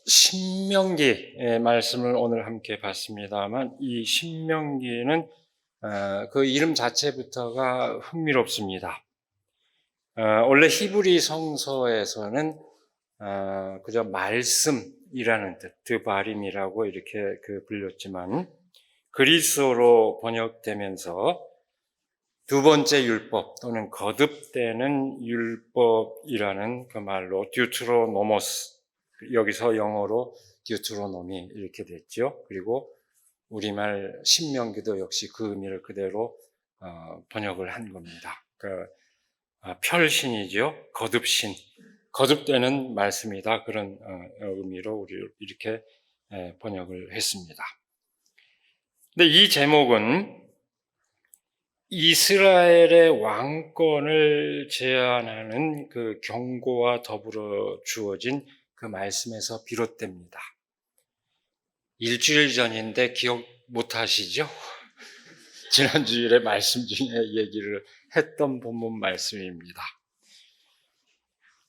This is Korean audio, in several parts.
신명기의 말씀을 오늘 함께 봤습니다만 이 신명기는 그 이름 자체부터가 흥미롭습니다. 원래 히브리 성서에서는 그저 말씀이라는 뜻, 드바림이라고 이렇게 불렸지만 그리스어로 번역되면서 두 번째 율법 또는 거듭되는 율법이라는 그 말로 듀트로노모스, 여기서 영어로 듀트로노미 이렇게 됐죠. 그리고 우리말 신명기도 역시 그 의미를 그대로 번역을 한 겁니다. 펼신이죠. 거듭신, 거듭되는 말씀이다. 그런 의미로 우리 이렇게 번역을 했습니다. 근데 이 제목은 이스라엘의 왕권을 제안하는 그 경고와 더불어 주어진 그 말씀에서 비롯됩니다. 일주일 전인데 기억 못 하시죠? 지난주일에 말씀 중에 얘기를 했던 본문 말씀입니다.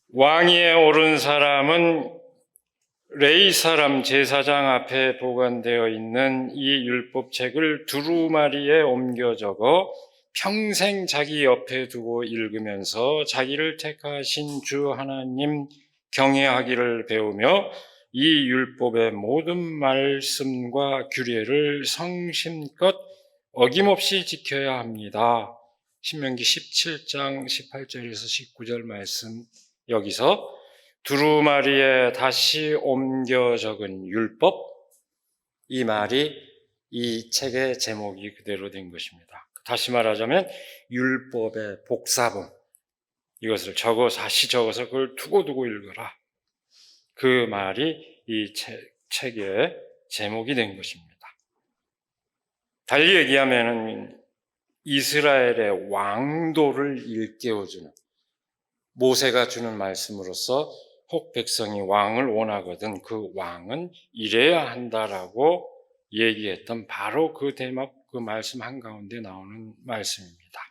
왕위에 오른 사람은 레위 사람 제사장 앞에 보관되어 있는 이 율법책을 두루마리에 옮겨 적어 평생 자기 옆에 두고 읽으면서 자기를 택하신 주 하나님 경외하기를 배우며 이 율법의 모든 말씀과 규례를 성심껏 어김없이 지켜야 합니다. 신명기 17장 18절에서 19절 말씀, 여기서 두루마리에 다시 옮겨 적은 율법, 이 말이 이 책의 제목이 그대로 된 것입니다. 다시 말하자면 율법의 복사본, 이것을 다시 적어서 그걸 두고두고 읽어라. 그 말이 이 책의 제목이 된 것입니다. 달리 얘기하면 이스라엘의 왕도를 일깨워주는, 모세가 주는 말씀으로서 혹 백성이 왕을 원하거든 그 왕은 이래야 한다라고 얘기했던 바로 그 대목, 그 말씀 한가운데 나오는 말씀입니다.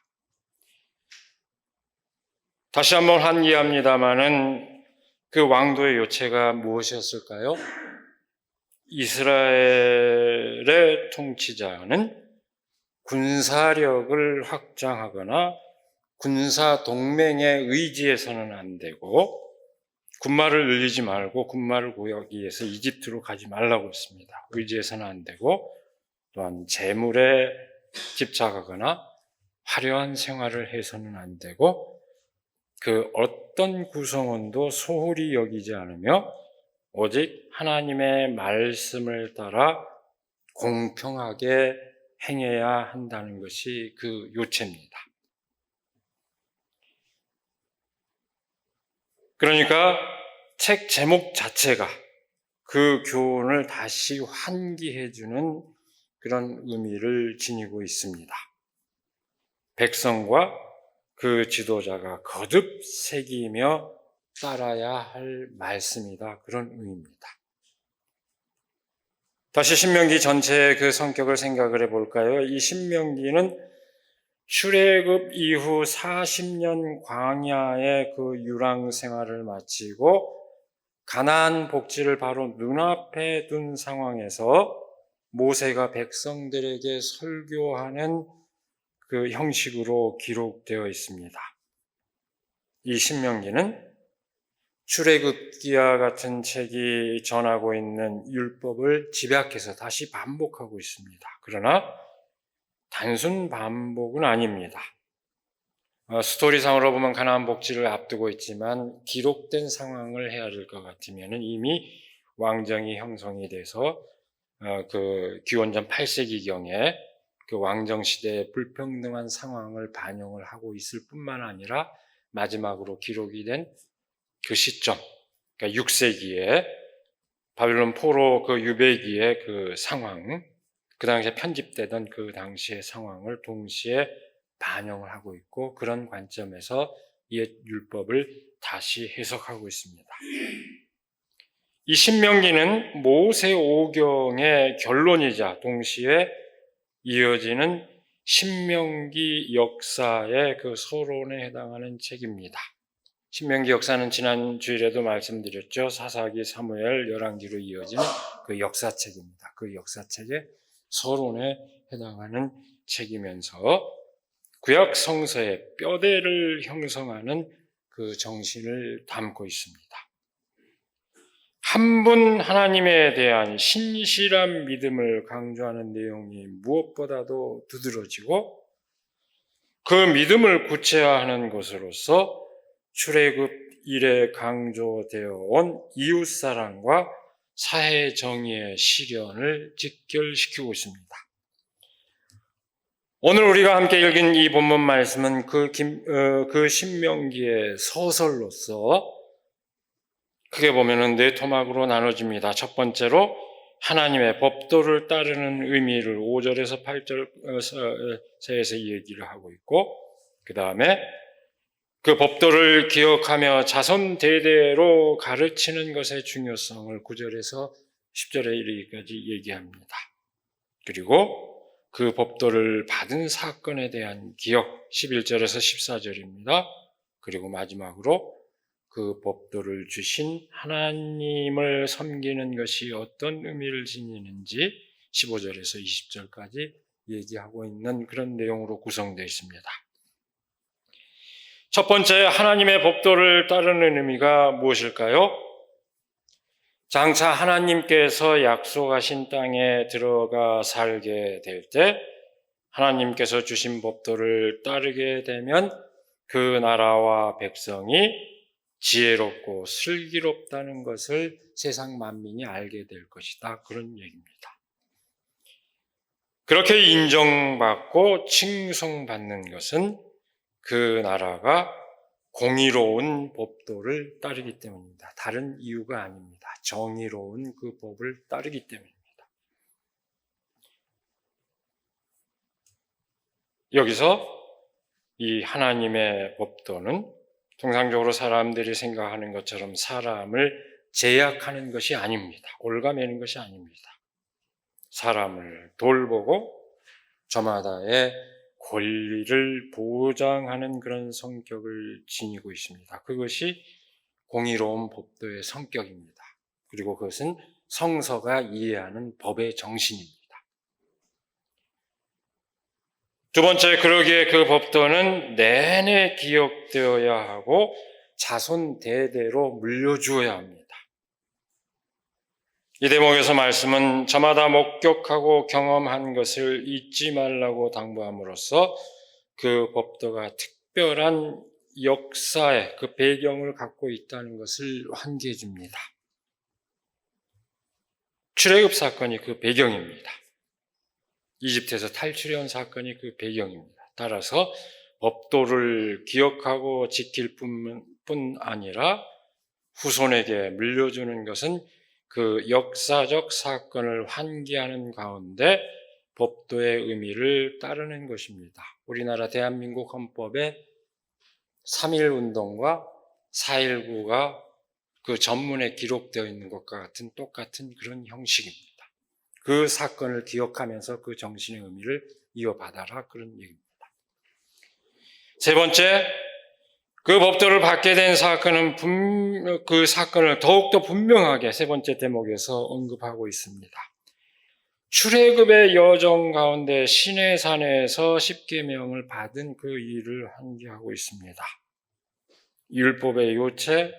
다시 한번 환기합니다마는 그 왕도의 요체가 무엇이었을까요? 이스라엘의 통치자는 군사력을 확장하거나 군사 동맹에 의지해서는 안 되고, 군마를 늘리지 말고 군마를 구하기 위해서 이집트로 가지 말라고 했습니다. 의지해서는 안 되고, 또한 재물에 집착하거나 화려한 생활을 해서는 안 되고, 그 어떤 구성원도 소홀히 여기지 않으며 오직 하나님의 말씀을 따라 공평하게 행해야 한다는 것이 그 요체입니다. 그러니까 책 제목 자체가 그 교훈을 다시 환기해주는 그런 의미를 지니고 있습니다. 백성과 그 지도자가 거듭 새기며 따라야 할 말씀이다. 그런 의미입니다. 다시 신명기 전체의 그 성격을 생각을 해볼까요? 이 신명기는 출애굽 이후 40년 광야의 그 유랑 생활을 마치고 가나안 복지를 바로 눈앞에 둔 상황에서 모세가 백성들에게 설교하는 그 형식으로 기록되어 있습니다. 이 신명기는 출애굽기와 같은 책이 전하고 있는 율법을 집약해서 다시 반복하고 있습니다. 그러나 단순 반복은 아닙니다. 스토리상으로 보면 가나안 복지를 앞두고 있지만 기록된 상황을 헤아릴 것 같으면 이미 왕정이 형성이 돼서 그 기원전 8세기경에 그 왕정 시대의 불평등한 상황을 반영을 하고 있을 뿐만 아니라 마지막으로 기록이 된 그 시점, 그러니까 6세기에 바빌론 포로 그 유배기의 그 상황, 그 당시에 편집되던 그 당시의 상황을 동시에 반영을 하고 있고, 그런 관점에서 옛 율법을 다시 해석하고 있습니다. 이 신명기는 모세 오경의 결론이자 동시에 이어지는 신명기 역사의 그 서론에 해당하는 책입니다. 신명기 역사는 지난 주일에도 말씀드렸죠. 사사기, 사무엘, 열왕기로 이어지는 그 역사책입니다. 그 역사책의 서론에 해당하는 책이면서 구약 성서의 뼈대를 형성하는 그 정신을 담고 있습니다. 한 분 하나님에 대한 신실한 믿음을 강조하는 내용이 무엇보다도 두드러지고 그 믿음을 구체화하는 것으로서 출애굽 이래 강조되어 온 이웃사랑과 사회 정의의 실현을 직결시키고 있습니다. 오늘 우리가 함께 읽은 이 본문 말씀은 그 신명기의 서설로서 크게 보면은 네 토막으로 나눠집니다. 첫 번째로 하나님의 법도를 따르는 의미를 5절에서 8절에서 얘기를 하고 있고, 그 다음에 그 법도를 기억하며 자손 대대로 가르치는 것의 중요성을 9절에서 10절에 이르기까지 얘기합니다. 그리고 그 법도를 받은 사건에 대한 기억 11절에서 14절입니다. 그리고 마지막으로 그 법도를 주신 하나님을 섬기는 것이 어떤 의미를 지니는지 15절에서 20절까지 얘기하고 있는 그런 내용으로 구성되어 있습니다. 첫 번째, 하나님의 법도를 따르는 의미가 무엇일까요? 장차 하나님께서 약속하신 땅에 들어가 살게 될 때 하나님께서 주신 법도를 따르게 되면 그 나라와 백성이 지혜롭고 슬기롭다는 것을 세상 만민이 알게 될 것이다. 그런 얘기입니다. 그렇게 인정받고 칭송받는 것은 그 나라가 공의로운 법도를 따르기 때문입니다. 다른 이유가 아닙니다. 정의로운 그 법을 따르기 때문입니다. 여기서 이 하나님의 법도는 통상적으로 사람들이 생각하는 것처럼 사람을 제약하는 것이 아닙니다. 올가매는 것이 아닙니다. 사람을 돌보고 저마다의 권리를 보장하는 그런 성격을 지니고 있습니다. 그것이 공의로운 법도의 성격입니다. 그리고 그것은 성서가 이해하는 법의 정신입니다. 두 번째, 그러기에 그 법도는 내내 기억되어야 하고 자손 대대로 물려주어야 합니다. 이 대목에서 말씀은 저마다 목격하고 경험한 것을 잊지 말라고 당부함으로써 그 법도가 특별한 역사의 그 배경을 갖고 있다는 것을 환기해 줍니다. 출애굽 사건이 그 배경입니다. 이집트에서 탈출해온 사건이 그 배경입니다. 따라서 법도를 기억하고 지킬 뿐 아니라 후손에게 물려주는 것은 그 역사적 사건을 환기하는 가운데 법도의 의미를 따르는 것입니다. 우리나라 대한민국 헌법에 3.1운동과 4.19가 그 전문에 기록되어 있는 것과 같은 똑같은 그런 형식입니다. 그 사건을 기억하면서 그 정신의 의미를 이어받아라, 그런 얘기입니다. 세 번째, 그 법도를 받게 된 사건은 그 사건을 더욱더 분명하게 세 번째 대목에서 언급하고 있습니다. 출애굽의 여정 가운데 시내산에서 십계명을 받은 그 일을 환기하고 있습니다. 율법의 요체,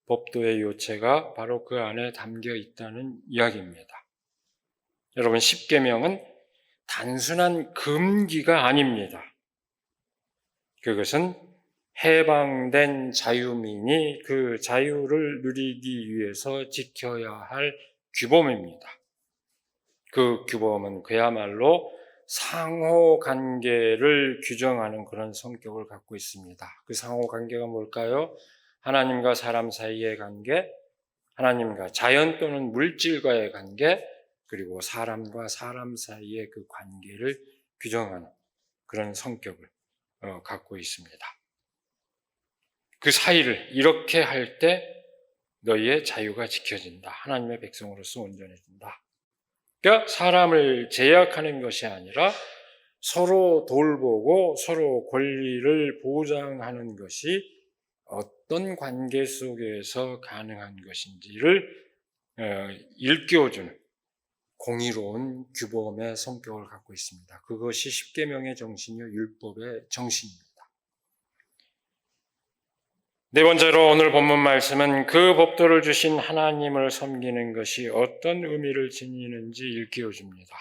법도의 요체가 바로 그 안에 담겨 있다는 이야기입니다. 여러분, 십계명은 단순한 금기가 아닙니다. 그것은 해방된 자유민이 그 자유를 누리기 위해서 지켜야 할 규범입니다. 그 규범은 그야말로 상호관계를 규정하는 그런 성격을 갖고 있습니다. 그 상호관계가 뭘까요? 하나님과 사람 사이의 관계, 하나님과 자연 또는 물질과의 관계, 그리고 사람과 사람 사이의 그 관계를 규정하는 그런 성격을 갖고 있습니다. 그 사이를 이렇게 할 때 너희의 자유가 지켜진다. 하나님의 백성으로서 온전해진다. 그러니까 사람을 제약하는 것이 아니라 서로 돌보고 서로 권리를 보장하는 것이 어떤 관계 속에서 가능한 것인지를 일깨워주는 공의로운 규범의 성격을 갖고 있습니다. 그것이 십계명의 정신이요 율법의 정신입니다. 네 번째로 오늘 본문 말씀은 그 법도를 주신 하나님을 섬기는 것이 어떤 의미를 지니는지 일깨워줍니다.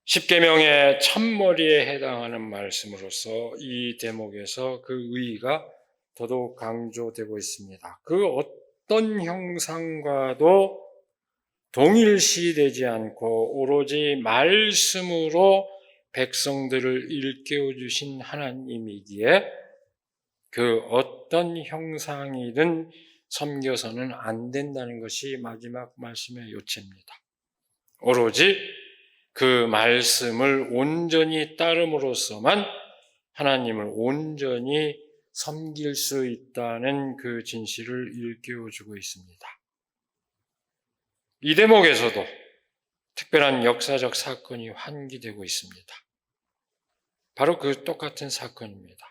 십계명의 첫머리에 해당하는 말씀으로서 이 대목에서 그 의의가 더더욱 강조되고 있습니다. 그 어떤 형상과도 동일시되지 않고 오로지 말씀으로 백성들을 일깨워 주신 하나님이기에 그 어떤 형상이든 섬겨서는 안 된다는 것이 마지막 말씀의 요체입니다. 오로지 그 말씀을 온전히 따름으로써만 하나님을 온전히 섬길 수 있다는 그 진실을 일깨워주고 있습니다. 이 대목에서도 특별한 역사적 사건이 환기되고 있습니다. 바로 그 똑같은 사건입니다.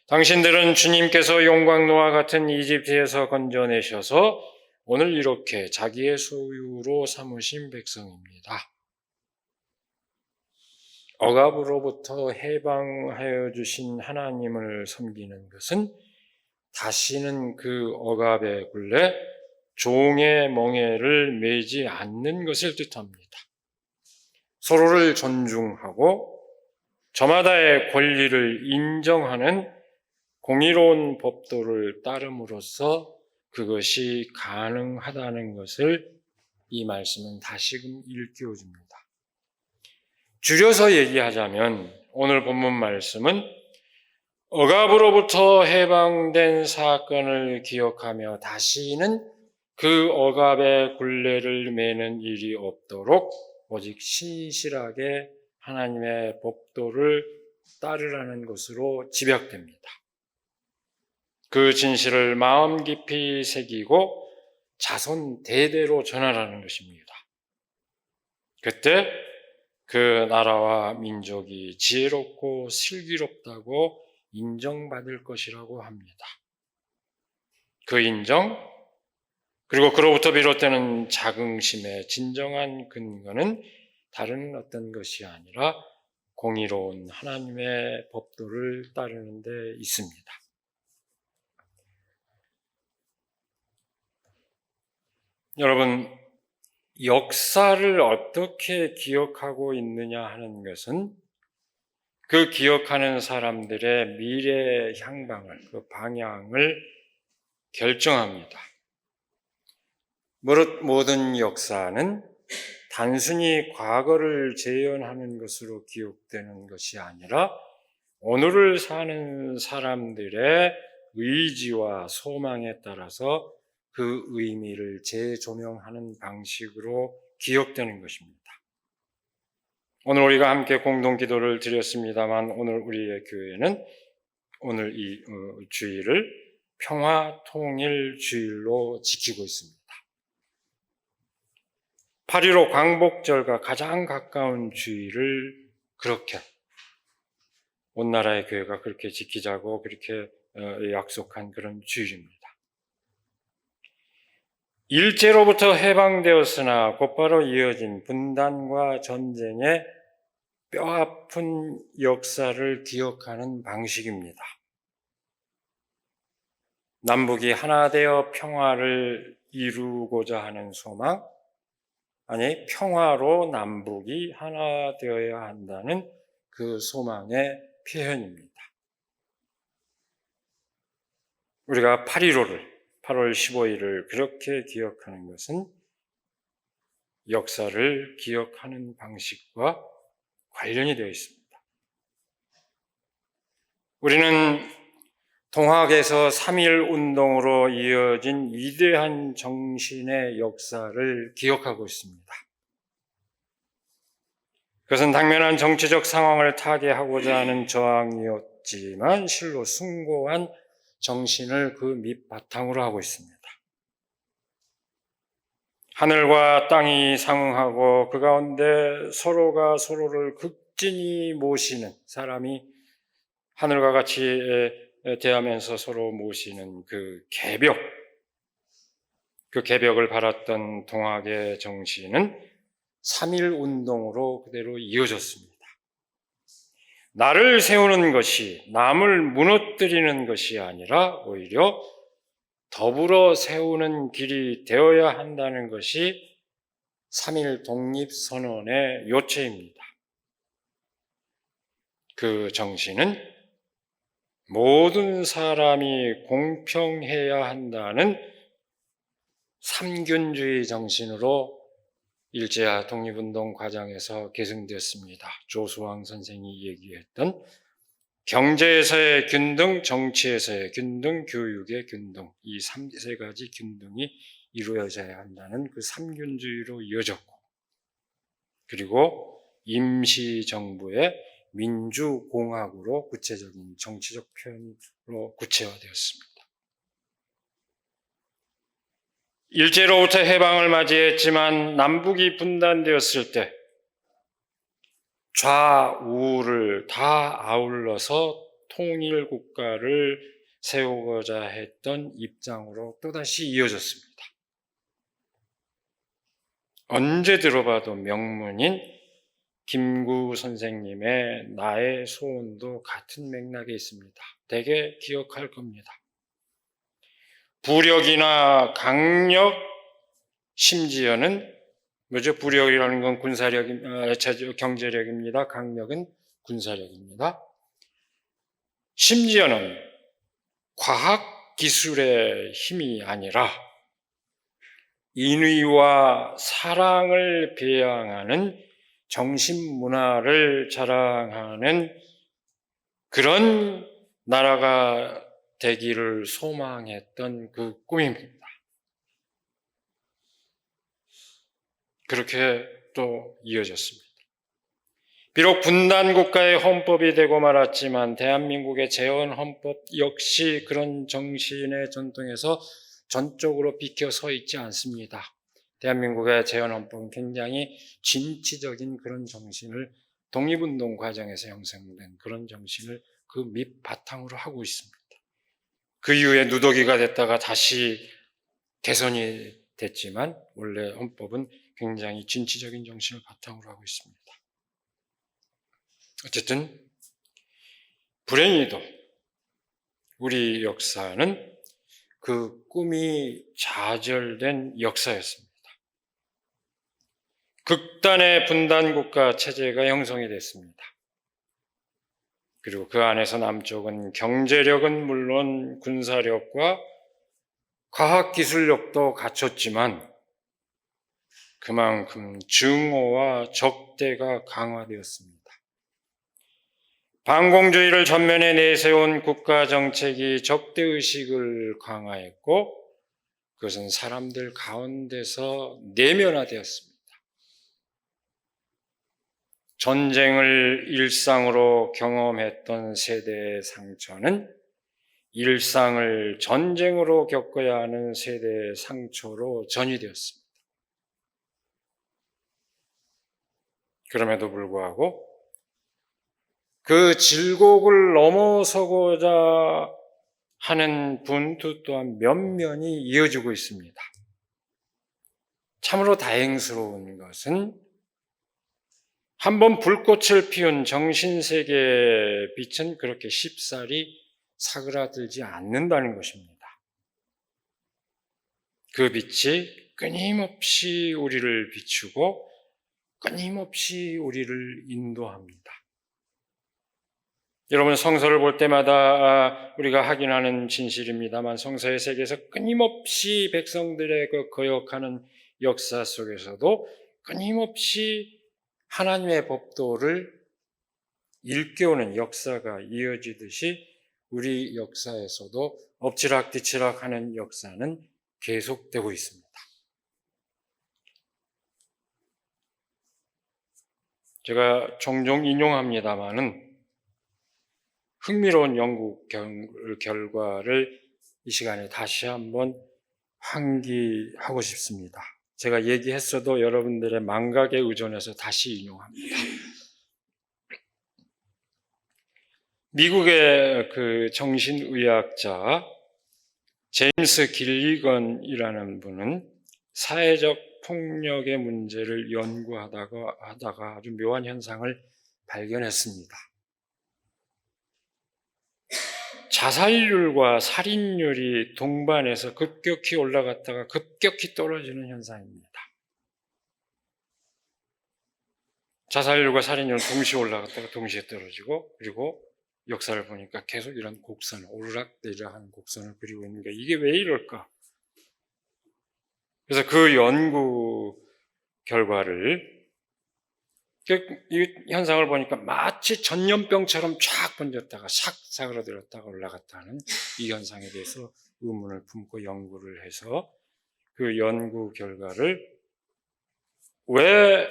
당신들은 주님께서 용광로와 같은 이집트에서 건져내셔서 오늘 이렇게 자기의 소유로 삼으신 백성입니다. 억압으로부터 해방하여 주신 하나님을 섬기는 것은 다시는 그 억압의 굴레, 종의 멍에를 매지 않는 것을 뜻합니다. 서로를 존중하고 저마다의 권리를 인정하는 공의로운 법도를 따름으로써 그것이 가능하다는 것을 이 말씀은 다시금 일깨워줍니다. 줄여서 얘기하자면 오늘 본문 말씀은 억압으로부터 해방된 사건을 기억하며 다시는 그 억압의 굴레를 매는 일이 없도록 오직 신실하게 하나님의 법도를 따르라는 것으로 집약됩니다. 그 진실을 마음 깊이 새기고 자손 대대로 전하라는 것입니다. 그때 그 나라와 민족이 지혜롭고 슬기롭다고 인정받을 것이라고 합니다. 그 인정, 그리고 그로부터 비롯되는 자긍심의 진정한 근거는 다른 어떤 것이 아니라 공의로운 하나님의 법도를 따르는 데 있습니다. 여러분, 역사를 어떻게 기억하고 있느냐 하는 것은 그 기억하는 사람들의 미래 향방을, 그 방향을 결정합니다. 모든 역사는 단순히 과거를 재현하는 것으로 기억되는 것이 아니라 오늘을 사는 사람들의 의지와 소망에 따라서 그 의미를 재조명하는 방식으로 기억되는 것입니다. 오늘 우리가 함께 공동 기도를 드렸습니다만 오늘 우리의 교회는 오늘 이 주일을 평화 통일 주일로 지키고 있습니다. 8.15 광복절과 가장 가까운 주일을 그렇게 온 나라의 교회가 그렇게 지키자고 그렇게 약속한 그런 주일입니다. 일제로부터 해방되었으나 곧바로 이어진 분단과 전쟁의 뼈아픈 역사를 기억하는 방식입니다. 남북이 하나 되어 평화를 이루고자 하는 소망, 아니 평화로 남북이 하나 되어야 한다는 그 소망의 표현입니다. 우리가 8.15를 8월 15일을 그렇게 기억하는 것은 역사를 기억하는 방식과 관련이 되어 있습니다. 우리는 동학에서 3.1 운동으로 이어진 위대한 정신의 역사를 기억하고 있습니다. 그것은 당면한 정치적 상황을 타개하고자 하는 저항이었지만 실로 숭고한 정신을 그 밑바탕으로 하고 있습니다. 하늘과 땅이 상응하고 그 가운데 서로가 서로를 극진히 모시는 사람이 하늘과 같이 대하면서 서로 모시는 그 개벽, 그 개벽을 바랐던 동학의 정신은 3.1 운동으로 그대로 이어졌습니다. 나를 세우는 것이, 남을 무너뜨리는 것이 아니라 오히려 더불어 세우는 길이 되어야 한다는 것이 3.1 독립선언의 요체입니다. 그 정신은 모든 사람이 공평해야 한다는 삼균주의 정신으로 일제야 독립운동 과정에서 계승되었습니다. 조수왕 선생이 얘기했던 경제에서의 균등, 정치에서의 균등, 교육의 균등, 이 세 가지 균등이 이루어져야 한다는 그 삼균주의로 이어졌고, 그리고 임시정부의 민주공화국으로 구체적인 정치적 표현으로 구체화되었습니다. 일제로부터 해방을 맞이했지만 남북이 분단되었을 때 좌우를 다 아울러서 통일 국가를 세우고자 했던 입장으로 또다시 이어졌습니다. 언제 들어봐도 명문인 김구 선생님의 나의 소원도 같은 맥락에 있습니다. 대개 기억할 겁니다. 부력이나 강력, 심지어는 뭐죠? 부력이라는 건 경제력입니다. 강력은 군사력입니다. 심지어는 과학 기술의 힘이 아니라 인의와 사랑을 배양하는 정신 문화를 자랑하는 그런 나라가 되기를 소망했던 그 꿈입니다. 그렇게 또 이어졌습니다. 비록 분단국가의 헌법이 되고 말았지만 대한민국의 재헌헌법 역시 그런 정신의 전통에서 전적으로 비켜서 있지 않습니다. 대한민국의 재헌헌법은 굉장히 진취적인 그런 정신을, 독립운동 과정에서 형성된 그런 정신을 그 밑바탕으로 하고 있습니다. 그 이후에 누더기가 됐다가 다시 개선이 됐지만 원래 헌법은 굉장히 진취적인 정신을 바탕으로 하고 있습니다. 어쨌든 불행히도 우리 역사는 그 꿈이 좌절된 역사였습니다. 극단의 분단국가 체제가 형성이 됐습니다. 그리고 그 안에서 남쪽은 경제력은 물론 군사력과 과학기술력도 갖췄지만 그만큼 증오와 적대가 강화되었습니다. 반공주의를 전면에 내세운 국가정책이 적대의식을 강화했고 그것은 사람들 가운데서 내면화되었습니다. 전쟁을 일상으로 경험했던 세대의 상처는 일상을 전쟁으로 겪어야 하는 세대의 상처로 전이되었습니다. 그럼에도 불구하고 그 질곡을 넘어서고자 하는 분투 또한 면면이 이어지고 있습니다. 참으로 다행스러운 것은 한번 불꽃을 피운 정신세계의 빛은 그렇게 쉽사리 사그라들지 않는다는 것입니다. 그 빛이 끊임없이 우리를 비추고 끊임없이 우리를 인도합니다. 여러분, 성서를 볼 때마다 우리가 확인하는 진실입니다만 성서의 세계에서 끊임없이 백성들의 그 거역하는 역사 속에서도 끊임없이 하나님의 법도를 일깨우는 역사가 이어지듯이 우리 역사에서도 엎치락뒤치락 하는 역사는 계속되고 있습니다. 제가 종종 인용합니다마는 흥미로운 연구 결과를 이 시간에 다시 한번 환기하고 싶습니다. 제가 얘기했어도 여러분들의 망각에 의존해서 다시 인용합니다. 미국의 그 정신의학자 제임스 길리건이라는 분은 사회적 폭력의 문제를 연구하다가 아주 묘한 현상을 발견했습니다. 자살률과 살인율이 동반해서 급격히 올라갔다가 급격히 떨어지는 현상입니다. 자살률과 살인율은 동시에 올라갔다가 동시에 떨어지고, 그리고 역사를 보니까 계속 이런 곡선, 오르락내리락하는 곡선을 그리고 있는 게 이게 왜 이럴까? 그래서 그 연구 결과를 이 현상을 보니까 마치 전염병처럼 쫙 번졌다가 싹 사그라들었다가 올라갔다는 이 현상에 대해서 의문을 품고 연구를 해서 그 연구 결과를 왜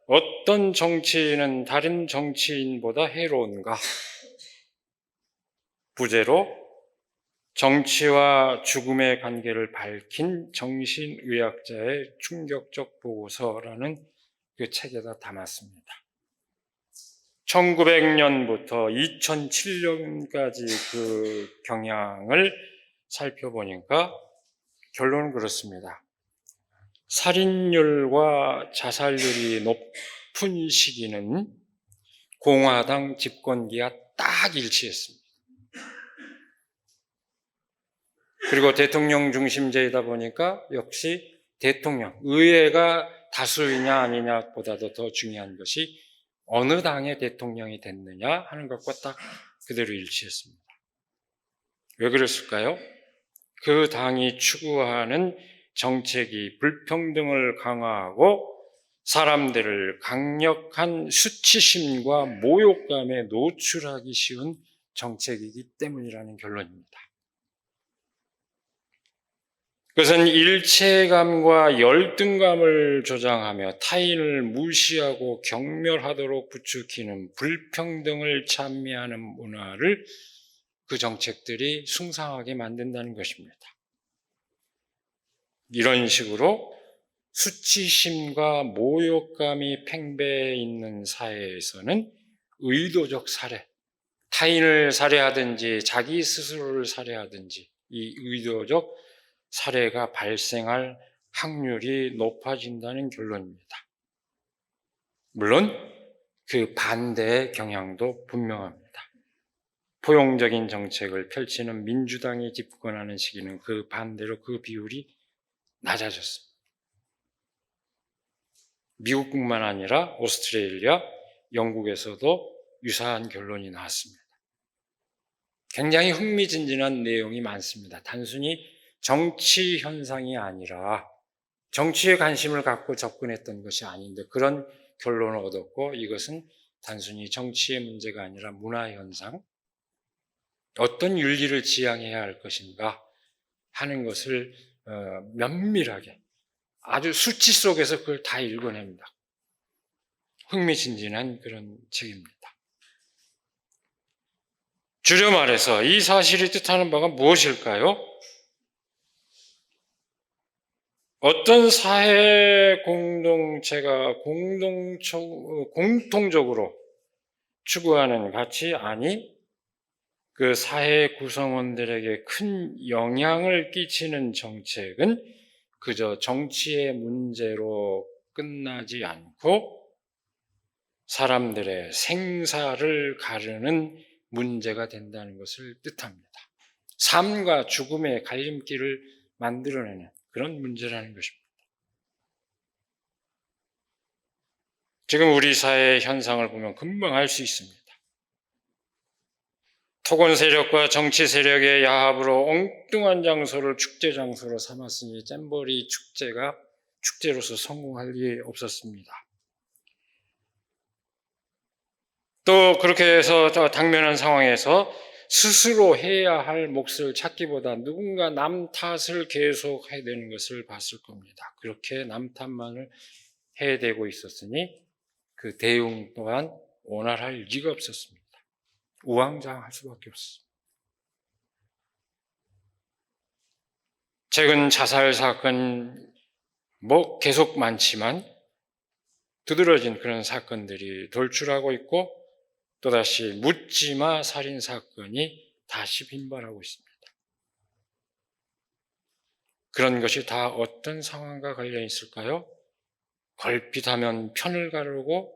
어떤 정치인은 다른 정치인보다 해로운가? 부제로 정치와 죽음의 관계를 밝힌 정신의학자의 충격적 보고서라는 그 책에다 담았습니다. 1900년부터 2007년까지 그 경향을 살펴보니까 결론은 그렇습니다. 살인율과 자살률이 높은 시기는 공화당 집권기와 딱 일치했습니다. 그리고 대통령 중심제이다 보니까 역시 대통령, 의회가 다수이냐 아니냐보다도 더 중요한 것이 어느 당의 대통령이 됐느냐 하는 것과 딱 그대로 일치했습니다. 왜 그랬을까요? 그 당이 추구하는 정책이 불평등을 강화하고 사람들을 강력한 수치심과 모욕감에 노출하기 쉬운 정책이기 때문이라는 결론입니다. 그것은 일체감과 열등감을 조장하며 타인을 무시하고 경멸하도록 부추기는 불평등을 찬미하는 문화를 그 정책들이 숭상하게 만든다는 것입니다. 이런 식으로 수치심과 모욕감이 팽배해 있는 사회에서는 의도적 살해, 타인을 살해하든지 자기 스스로를 살해하든지 이 의도적 살해가 발생할 확률이 높아진다는 결론입니다. 물론 그 반대의 경향도 분명합니다. 포용적인 정책을 펼치는 민주당이 집권하는 시기는 그 반대로 그 비율이 낮아졌습니다. 미국뿐만 아니라 오스트레일리아, 영국에서도 유사한 결론이 나왔습니다. 굉장히 흥미진진한 내용이 많습니다. 단순히 정치 현상이 아니라 정치에 관심을 갖고 접근했던 것이 아닌데 그런 결론을 얻었고 이것은 단순히 정치의 문제가 아니라 문화 현상, 어떤 윤리를 지향해야 할 것인가 하는 것을 면밀하게 아주 수치 속에서 그걸 다 읽어냅니다. 흥미진진한 그런 책입니다. 줄여 말해서 이 사실이 뜻하는 바가 무엇일까요? 어떤 사회 공동체가 공통적으로 추구하는 가치, 아니 그 사회 구성원들에게 큰 영향을 끼치는 정책은 그저 정치의 문제로 끝나지 않고 사람들의 생사를 가르는 문제가 된다는 것을 뜻합니다. 삶과 죽음의 갈림길을 만들어내는 그런 문제라는 것입니다. 지금 우리 사회의 현상을 보면 금방 알 수 있습니다. 토건 세력과 정치 세력의 야합으로 엉뚱한 장소를 축제 장소로 삼았으니 잼버리 축제가 축제로서 성공할 리 없었습니다. 또 그렇게 해서 당면한 상황에서 스스로 해야 할 몫을 찾기보다 누군가 남 탓을 계속 해야 되는 것을 봤을 겁니다. 그렇게 남 탓만을 해대고 있었으니 그 대응 또한 원활할 리가 없었습니다. 우왕좌왕할 수밖에 없습니다. 최근 자살 사건 계속 많지만 두드러진 그런 사건들이 돌출하고 있고 또다시 묻지마 살인 사건이 다시 빈발하고 있습니다. 그런 것이 다 어떤 상황과 관련이 있을까요? 걸핏하면 편을 가르고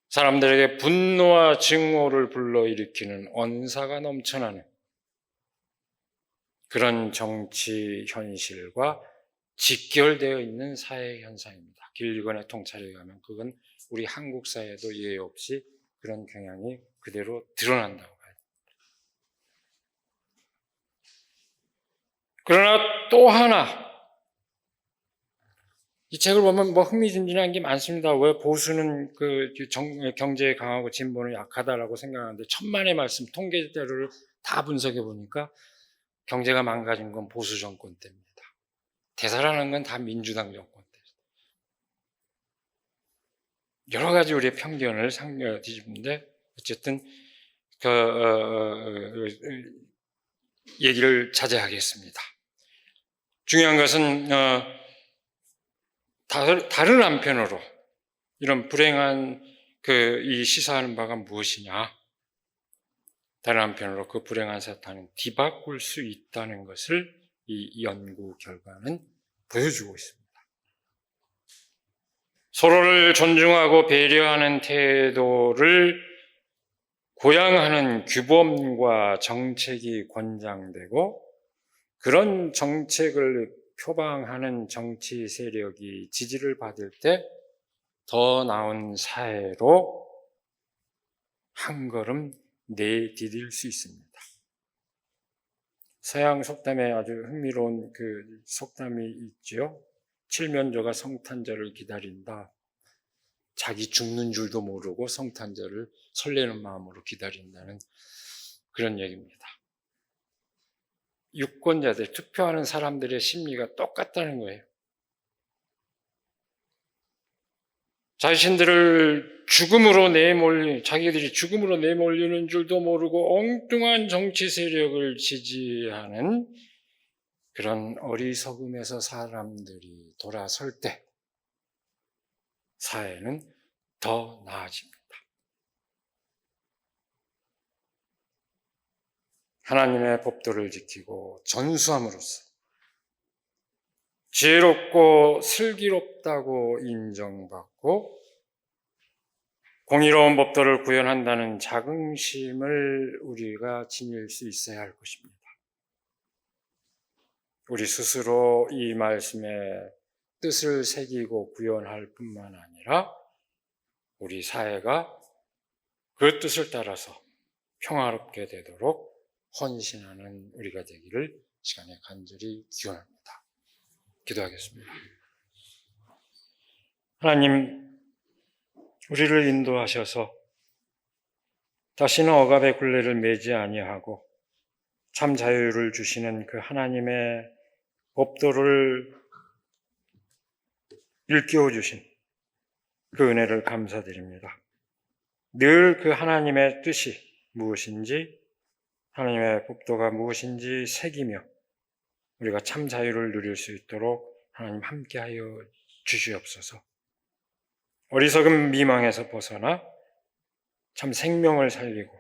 사람들에게 분노와 증오를 불러일으키는 언사가 넘쳐나는 그런 정치 현실과 직결되어 있는 사회 현상입니다. 길건의 통찰에 의하면 그건 우리 한국 사회도 예외 없이 그런 경향이 그대로 드러난다고 봐요. 그러나 또 하나, 이 책을 보면 흥미진진한 게 많습니다. 왜 보수는 경제에 강하고 진보는 약하다라고 생각하는데 천만의 말씀 통계 자료를 다 분석해 보니까 경제가 망가진 건 보수 정권 때입니다. 되살아난 건 다 민주당 정권 때. 여러 가지 우리의 편견을 뒤집는데 어쨌든 얘기를 자제하겠습니다. 중요한 것은 다른 한편으로 이런 불행한 이 시사하는 바가 무엇이냐? 다른 한편으로 그 불행한 사탄은 뒤바꿀 수 있다는 것을 이 연구 결과는 보여주고 있습니다. 서로를 존중하고 배려하는 태도를 고양하는 규범과 정책이 권장되고 그런 정책을 표방하는 정치 세력이 지지를 받을 때 더 나은 사회로 한 걸음 내디딜 수 있습니다. 서양 속담에 아주 흥미로운 속담이 있죠. 칠면조가 성탄절을 기다린다. 자기 죽는 줄도 모르고 성탄절을 설레는 마음으로 기다린다는 그런 얘기입니다. 유권자들, 투표하는 사람들의 심리가 똑같다는 거예요. 자기들이 죽음으로 내몰리는 줄도 모르고 엉뚱한 정치 세력을 지지하는 그런 어리석음에서 사람들이 돌아설 때 사회는 더 나아집니다. 하나님의 법도를 지키고 전수함으로써 지혜롭고 슬기롭다고 인정받고 공의로운 법도를 구현한다는 자긍심을 우리가 지닐 수 있어야 할 것입니다. 우리 스스로 이 말씀의 뜻을 새기고 구현할 뿐만 아니라 우리 사회가 그 뜻을 따라서 평화롭게 되도록 헌신하는 우리가 되기를 시간에 간절히 기원합니다. 기도하겠습니다. 하나님, 우리를 인도하셔서 다시는 억압의 굴레를 매지 아니하고 참 자유를 주시는 그 하나님의 법도를 일깨워 주신 그 은혜를 감사드립니다. 늘 그 하나님의 뜻이 무엇인지, 하나님의 법도가 무엇인지 새기며 우리가 참 자유를 누릴 수 있도록 하나님 함께하여 주시옵소서. 어리석은 미망에서 벗어나 참 생명을 살리고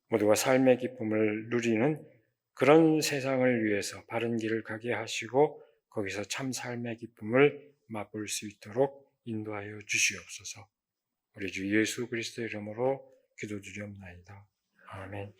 모두가 삶의 기쁨을 누리는 그런 세상을 위해서 바른 길을 가게 하시고 거기서 참 삶의 기쁨을 맛볼 수 있도록 인도하여 주시옵소서. 우리 주 예수 그리스도의 이름으로 기도드리옵나이다. 아멘.